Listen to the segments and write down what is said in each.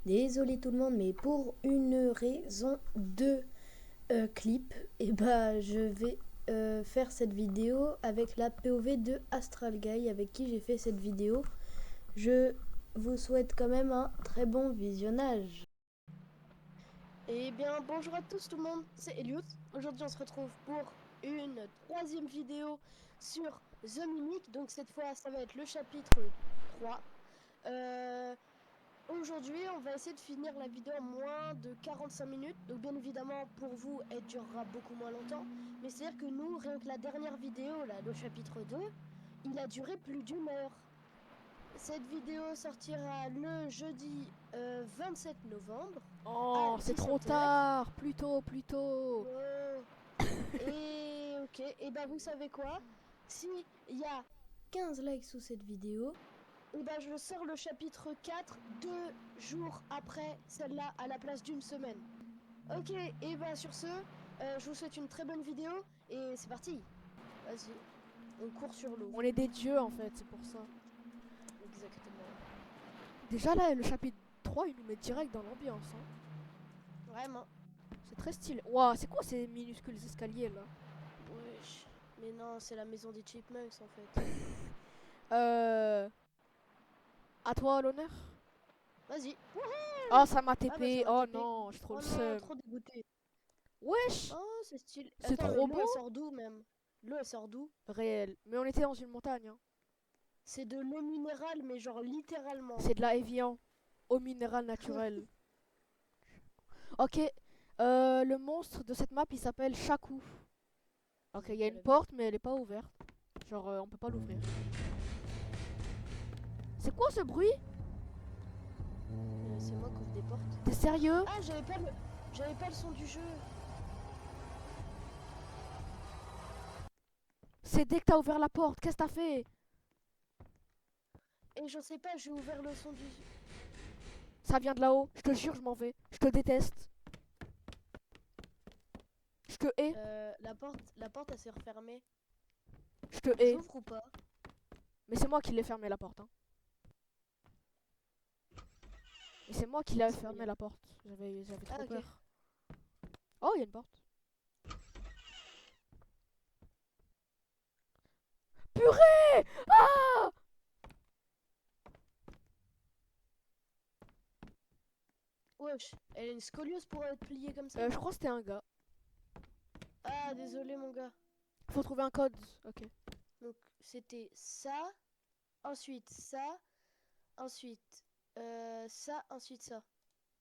Désolé tout le monde, mais pour une raison de clip, je vais faire cette vidéo avec la POV de Astral Guy avec qui j'ai fait cette vidéo. Je vous souhaite quand même un très bon visionnage. Eh bien, bonjour à tous tout le monde, c'est Elliot. Aujourd'hui, on se retrouve pour une troisième vidéo sur The Mimic. Donc cette fois, ça va être le chapitre 3. Aujourd'hui, on va essayer de finir la vidéo en moins de 45 minutes. Donc bien évidemment, pour vous, elle durera beaucoup moins longtemps. Mais c'est-à-dire que nous, rien que la dernière vidéo, là, le chapitre 2, il a duré plus d'1 heure. Cette vidéo sortira le jeudi 27 novembre. Oh, c'est trop 17 h. tard. Plus tôt, plus tôt. Et ok, et bah vous savez quoi? Si il y a 15 likes sous cette vidéo, et bah je sors le chapitre 4 2 jours après celle-là à la place d'une semaine. Ok, et bah sur ce, je vous souhaite une très bonne vidéo et c'est parti. Vas-y, on court sur l'eau. On est des dieux en fait, c'est pour ça. Exactement. Déjà là, le chapitre 3, il nous met direct dans l'ambiance. Hein. Vraiment. C'est très stylé. Waouh, c'est quoi ces minuscules escaliers là? Wesh. Mais non, c'est la maison des Chipmunks en fait. À toi l'honneur. Vas-y. Oh, ça m'a Ah bah TP. ça m'a Oh TP. non, j'ai trop Oh le non, seum. trop dégoûté. Wesh, Oh, c'est stylé. c'est Attends, trop l'eau beau. elle sort d'où même? L'eau elle sort d'où? Réel. Mais on était dans une montagne. Hein. C'est de l'eau minérale, mais genre littéralement. C'est de la Evian. Eau minérale naturelle. Ok. Le monstre de cette map, il s'appelle Shaku. Ok, il y a une porte, mais elle est pas ouverte. Genre, on peut pas l'ouvrir. C'est quoi ce bruit? C'est moi qui ouvre des portes. T'es sérieux? Ah, j'avais pas le son du jeu. C'est dès que t'as ouvert la porte, qu'est-ce que t'as fait? Et je sais pas, j'ai ouvert le son du. Ça vient de là-haut, je te jure, je m'en vais. Je te déteste. Je te hais. La porte elle s'est refermée. Je te hais. J'ouvre ou pas? Mais c'est moi qui l'ai fermé la porte. Hein. Et c'est moi qui l'ai fermé la porte. J'avais trop peur. Oh, il y a une porte. Purée! Ah! Wesh, elle a une scoliose pour être pliée comme ça. Je crois que c'était un gars. Ah, désolé mon gars. Faut trouver un code. Ok. Donc c'était ça, ensuite ça, ensuite ça, ensuite ça.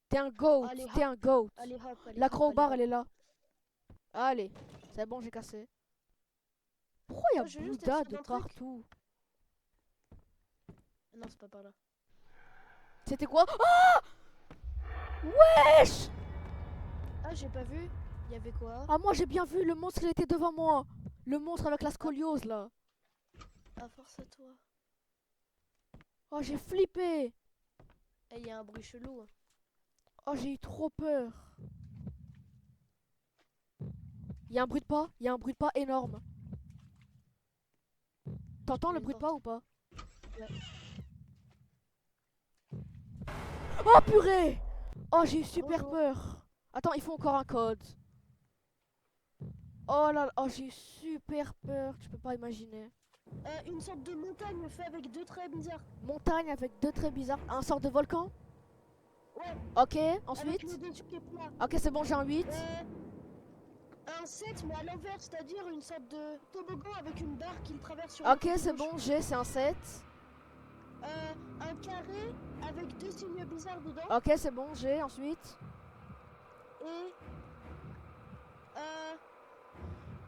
T'es un goat. Allez T'es hop, un goat. allez hop, allez La hop, allez crowbar, hop. elle est là. Allez. C'est bon, j'ai cassé. Pourquoi il y a Oh, je vais juste être Bouddha sûr de d'un truc. partout? Non, c'est pas par là. C'était quoi? Ah! Wesh! Ah, j'ai pas vu. Il y avait quoi? Ah, moi j'ai bien vu, le monstre il était devant moi. Le monstre avec la scoliose là. Ah, force à toi. Oh, j'ai flippé. Eh, il y a un bruit chelou. Oh, j'ai eu trop peur. Il y a un bruit de pas? Il y a un bruit de pas énorme. T'entends le bruit de pas ou pas? Ouais. Oh purée! Oh, j'ai eu super Bonjour. peur. Attends, il faut encore un code. Oh là là, oh, j'ai eu super peur, tu peux pas imaginer. Une sorte de montagne fait avec deux traits bizarres. Montagne avec deux traits bizarres. Un sort de volcan? Ouais. Ok, Avec ensuite. le dessus qui est plat. Ok, c'est bon, j'ai un 8. Un 7 mais à l'envers, c'est-à-dire une sorte de toboggan avec une barre qui le traverse sur Ok, le côté c'est gauche. bon, j'ai, c'est un 7. Un carré avec deux signes bizarres dedans. Ok, c'est bon, j'ai, ensuite.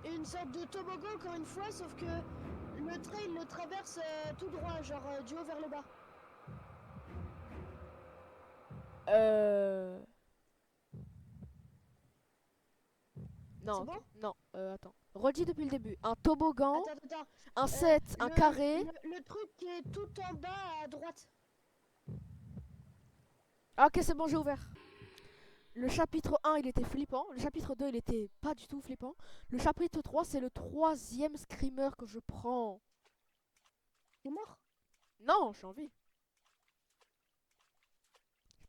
Et une sorte de toboggan encore une fois, sauf que le trait il le traverse tout droit, genre du haut vers le bas. Non, C'est bon? non, attends. Redis depuis le début. Un toboggan, Attends. un 7, un carré. Le truc qui est tout en bas à droite. Ah, ok, c'est bon, j'ai ouvert. Le chapitre 1, il était flippant. Le chapitre 2, il était pas du tout flippant. Le chapitre 3, c'est le troisième screamer que je prends. Il est mort? Non, j'ai envie.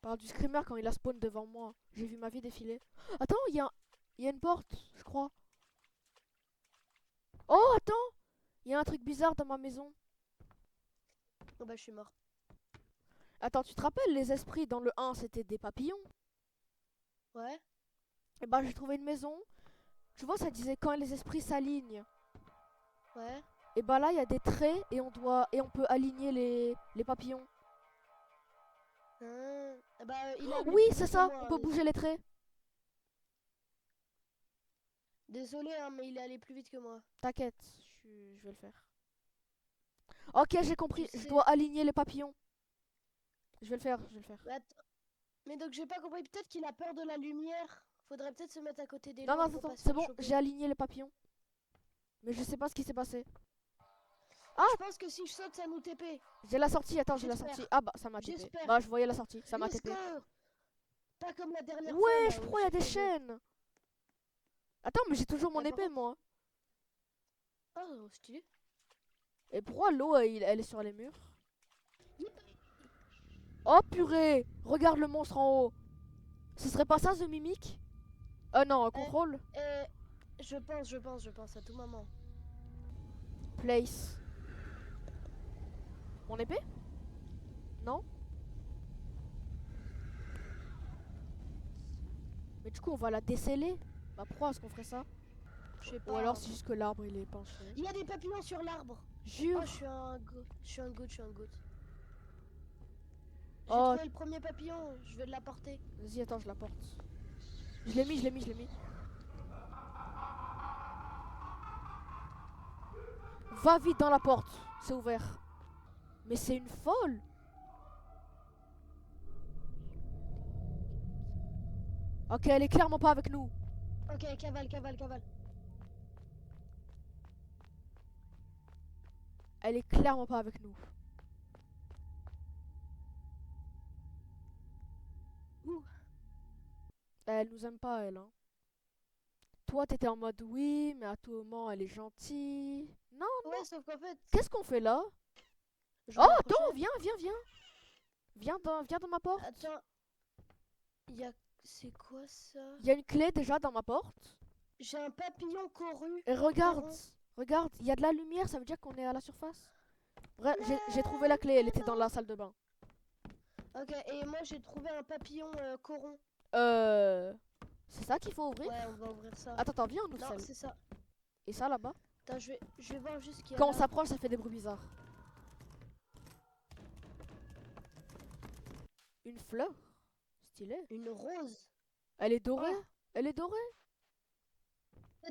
parle du screamer quand il a spawn devant moi. J'ai vu ma vie défiler. Attends, il y a une porte, je crois. Oh, attends! Il y a un truc bizarre dans ma maison. Oh bah je suis mort. Attends, tu te rappelles les esprits dans le 1, c'était des papillons? Ouais. Et bah, j'ai trouvé une maison. Tu vois, ça disait quand les esprits s'alignent. Ouais. Et bah là, il y a des traits et on peut aligner les papillons. Bah il a Oui, c'est ça, on peut bouger les traits. Désolé hein, mais il est allé plus vite que moi. T'inquiète, je vais le faire. Ok, j'ai compris, Tu je sais- dois aligner les papillons. Je vais le faire, je vais le faire. Mais, mais donc j'ai pas compris, peut-être qu'il a peur de la lumière. Faudrait peut-être se mettre à côté des Non, non, lampes pour attends, pas se c'est faire bon, choper. j'ai aligné les papillons. Mais je sais pas ce qui s'est passé. Je pense que si je saute ça nous TP. J'ai la sortie, attends, j'ai la J'espère. sortie. Ah bah, ça m'a TP. J'espère. Bah, je voyais la sortie, ça m'a Let's TP. go. Pas comme la dernière fois Ouais, là je où crois il y a j'ai des tombé. chaînes. Attends, mais j'ai toujours mon Ah, par épée, contre- moi. Oh stylé. Et pourquoi l'eau, elle est sur les murs? Oh purée! Regarde le monstre en haut. Ce serait pas ça, The Mimic? Non, contrôle. Je pense à tout moment. Place. Mon épée? Non? Mais du coup, on va la déceler. Bah, pourquoi est-ce qu'on ferait ça? Je sais Ou pas. alors c'est juste que l'arbre il est penché. Il y a des papillons sur l'arbre. Jure! Oh, je suis un goût. Je suis un goût, je suis un goût. J'ai Oh, trouvé le premier papillon, je vais l'apporter. vas-y, attends, je la porte. Je l'ai mis, je l'ai mis, je l'ai mis. Va vite dans la porte, c'est ouvert. Mais c'est une folle! Ok, elle est clairement pas avec nous. Ok, cavale, cavale, cavale. Elle est clairement pas avec nous. Ouh. Elle nous aime pas, elle. Hein. Toi, t'étais en mode oui, mais à tout moment, elle est gentille. Non, Ouais, sauf qu'en fait. qu'est-ce qu'on fait là? je Oh, me attends, rapprochais. viens, viens, viens. Viens dans ma porte. Attends. Il y a. C'est quoi ça? Il y a une clé déjà dans ma porte. J'ai un papillon couru. Et regarde, Coron. regarde, il y a de la lumière, ça veut dire qu'on est à la surface. Bref, j'ai trouvé la clé, elle était dans la salle de bain. Ok, et moi j'ai trouvé un papillon coron. C'est ça qu'il faut ouvrir? Ouais, on va ouvrir ça. Attends, attends, viens, on ouvre Non, celle. c'est ça. Et ça là-bas? Attends, je vais voir juste ce qu'il y a Quand on là. s'approche, ça fait des bruits bizarres. Une fleur? Stylé. Une rose. Elle est dorée? Oh. Elle est dorée?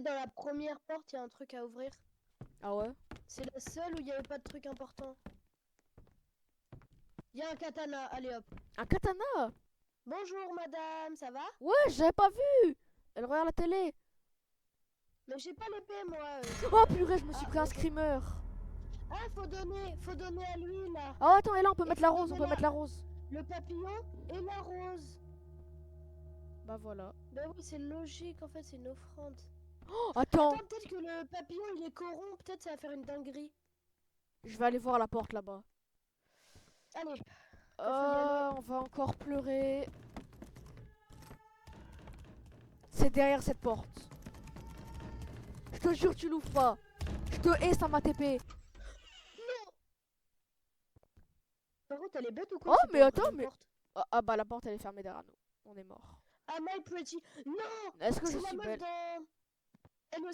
Dans la première porte, il y a un truc à ouvrir. Ah ouais? C'est la seule où il n'y avait pas de truc important. Il y a un katana, allez hop. Un katana? Bonjour madame, ça va? Ouais, j'avais pas vu! Elle regarde la télé. Mais j'ai pas l'épée moi. Oh purée, je me suis Ah, pris un ok. screamer. Ah, faut donner à lui là. Oh attends, et là on peut Et mettre la faut rose, on donner peut mettre la rose. Le papillon et la rose. Bah voilà. Bah oui, c'est logique en fait, c'est une offrande. Oh, attends, Attends, peut-être que le papillon il est coron, peut-être ça va faire une dinguerie. je vais aller voir la porte là-bas. Allez, faut y aller. On va encore pleurer. C'est derrière cette porte. Je te jure, tu l'ouvres pas. Je te hais, ça m'a TP. Par contre, elle est bête ou quoi? Oh, c'est mais pas attends, une mais. porte. Ah bah la porte elle est fermée derrière nous. On est mort. Ah, my pretty. Non! Est-ce que je C'est la suis meuf belle? dans. Elle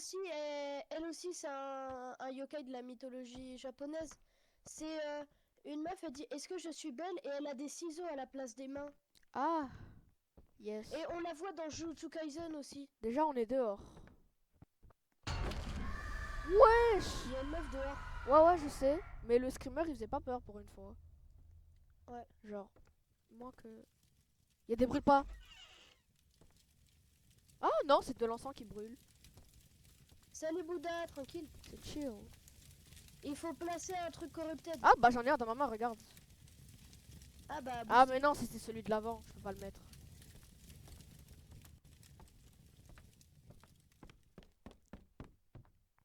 aussi c'est un yokai de la mythologie japonaise. C'est une meuf, elle dit est-ce que je suis belle? Et elle a des ciseaux à la place des mains. Ah, yes. Et on la voit dans Jujutsu Kaisen aussi. Déjà on est dehors. Wesh! Il y a une meuf dehors. Ouais, je sais. Mais le screamer il faisait pas peur pour une fois. Ouais. Genre, moins que. Il y a des bruits pas. Ah non, c'est de l'encens qui brûle. Salut Bouddha, tranquille. C'est chill. Il faut placer un truc corrupted. Ah bah j'en ai un dans ma main, regarde. Ah bah. Ah mais non, c'était celui de l'avant, je peux pas le mettre.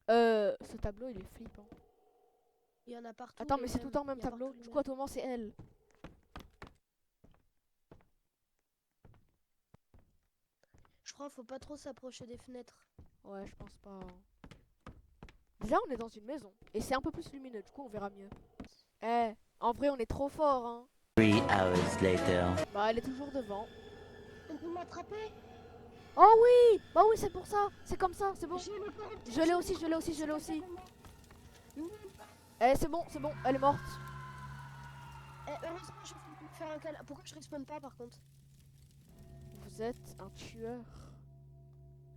Ce tableau il est flippant. Il y en a partout. Attends, les mais c'est tout le temps le même il y a tableau. partout les Du mêmes. coup, à tout moment, c'est elle. crois faut pas trop s'approcher des fenêtres. Ouais, je pense pas. Hein. Déjà, on est dans une maison. Et c'est un peu plus lumineux, du coup, on verra mieux. Eh, en vrai, on est trop fort, hein. 3 hours later. Bah, elle est toujours devant. Il m'a attrapé. Oh oui! Bah oui, c'est pour ça. C'est comme ça, c'est bon. J'ai le corrupteur. Je l'ai aussi, je l'ai aussi, je l'ai aussi. Eh, c'est bon, elle est morte. Heureusement, je vais faire un câlin. Pourquoi je respawn pas par contre? Vous êtes un tueur.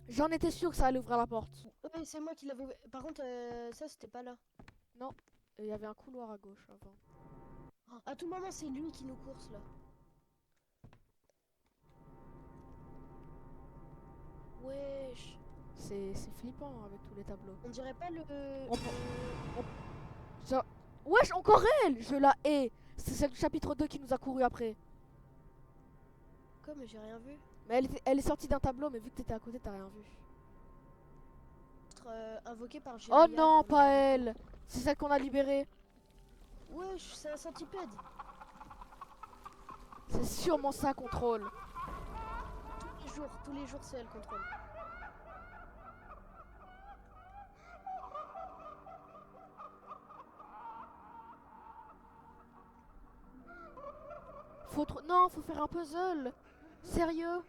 J'en étais sûr que ça allait ouvrir la porte. Ouais, c'est moi qui l'avais ouvert. Par contre, ça c'était pas là. Non, il y avait un couloir à gauche avant. À tout moment, c'est lui qui nous course là. Wesh. C'est flippant hein, avec tous les tableaux. On dirait pas le. Ça... Wesh, encore elle! Je la hais! C'est celle du chapitre 2 qui nous a couru après. Quoi, mais j'ai rien vu. Mais elle est sortie d'un tableau, mais vu que t'étais à côté, t'as rien vu. Invoqué par Oh Jérémia non, dans pas elle! C'est celle qu'on a libérée. Wesh, c'est un centipède. C'est sûrement ça, contrôle. Tous les jours, c'est elle contrôle. Non, faut faire un puzzle. Sérieux?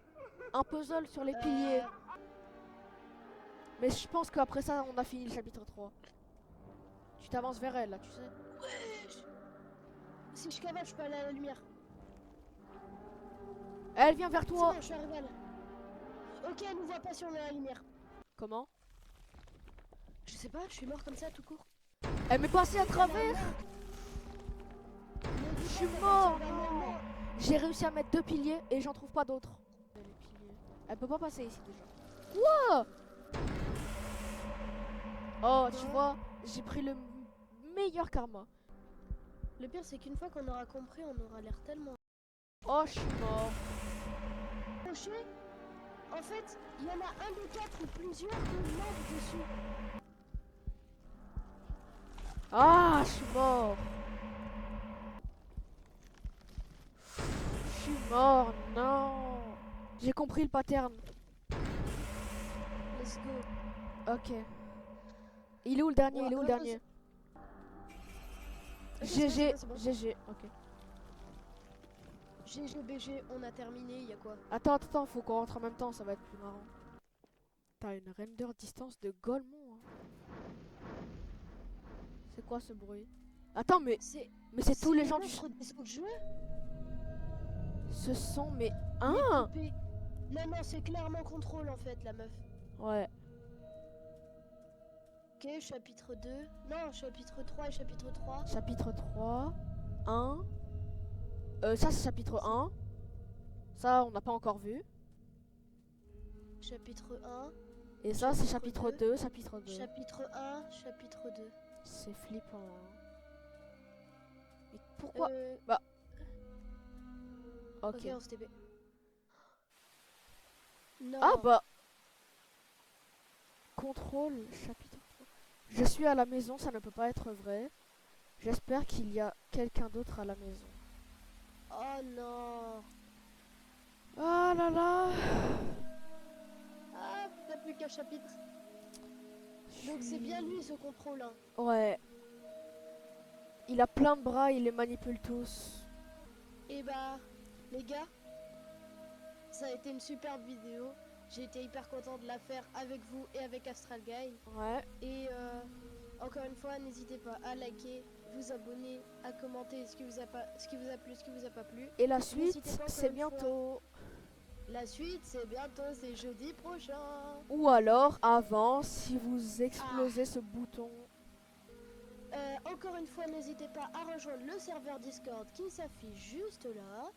Un puzzle sur les piliers. Mais je pense qu'après ça, on a fini le chapitre 3. Tu t'avances vers elle, là, tu sais. Wesh. Si je cavale, je peux aller à la lumière. Elle vient vers C'est toi. bon, je suis arrivé à la... Ok, elle nous voit pas si on est à la lumière. Comment? Je sais pas, je suis mort comme ça tout court. Elle m'est passée à travers. Je suis mort. J'ai réussi à mettre 2 piliers et j'en trouve pas d'autres. Elle peut pas passer ici déjà. Quoi? Oh, tu vois, j'ai pris le meilleur karma. Le pire, c'est qu'une fois qu'on aura compris, on aura l'air tellement... Oh, je suis mort. Rocher, en fait, il y en a un des 4 ou plusieurs qui manquent dessus. Ah, je suis mort. Je suis mort, non. J'ai compris le pattern. Let's go. Ok. Il est où le dernier? Ouais, Il est où le dernier? GG, c'est bon. GG, ok. GGBG, on a terminé, il y a quoi? Attends, faut qu'on rentre en même temps, ça va être plus marrant. T'as une render distance de Golemont. Hein. C'est quoi ce bruit? Attends, mais c'est tous les gens du... des autres jeux. Ce sont, mais... Hein? Non, c'est clairement contrôle en fait, la meuf. Ouais. Ok, chapitre 2. Non, chapitre 3 et chapitre 3. Chapitre 3. 1. Ça, c'est chapitre 1. Ça, on n'a pas encore vu. Chapitre 1. Et ça, c'est chapitre 2, chapitre 2. Chapitre 1, chapitre 2. C'est flippant. Hein. Mais pourquoi Bah. Ok. Ok, on se TP. Non. Ah bah. Contrôle, chapitre 3. Je suis à la maison, ça ne peut pas être vrai. J'espère qu'il y a quelqu'un d'autre à la maison. Oh non. Ah là là. Ah, t'as plus qu'un chapitre. Donc c'est bien lui ce contrôle. Hein. Ouais. Il a plein de bras, il les manipule tous. Et bah, les gars, ça a été une superbe vidéo. J'ai été hyper content de la faire avec vous et avec Astral Guy. Ouais. Et encore une fois, n'hésitez pas à liker, vous abonner, à commenter ce qui vous a plu, ce qui vous a pas plu. Et la suite, N'hésitez pas, encore c'est une bientôt. La suite, c'est bientôt, c'est jeudi prochain. Ou alors avant, si vous explosez ce bouton. Encore une fois, n'hésitez pas à rejoindre le serveur Discord qui s'affiche juste là.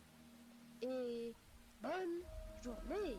Et bonne journée.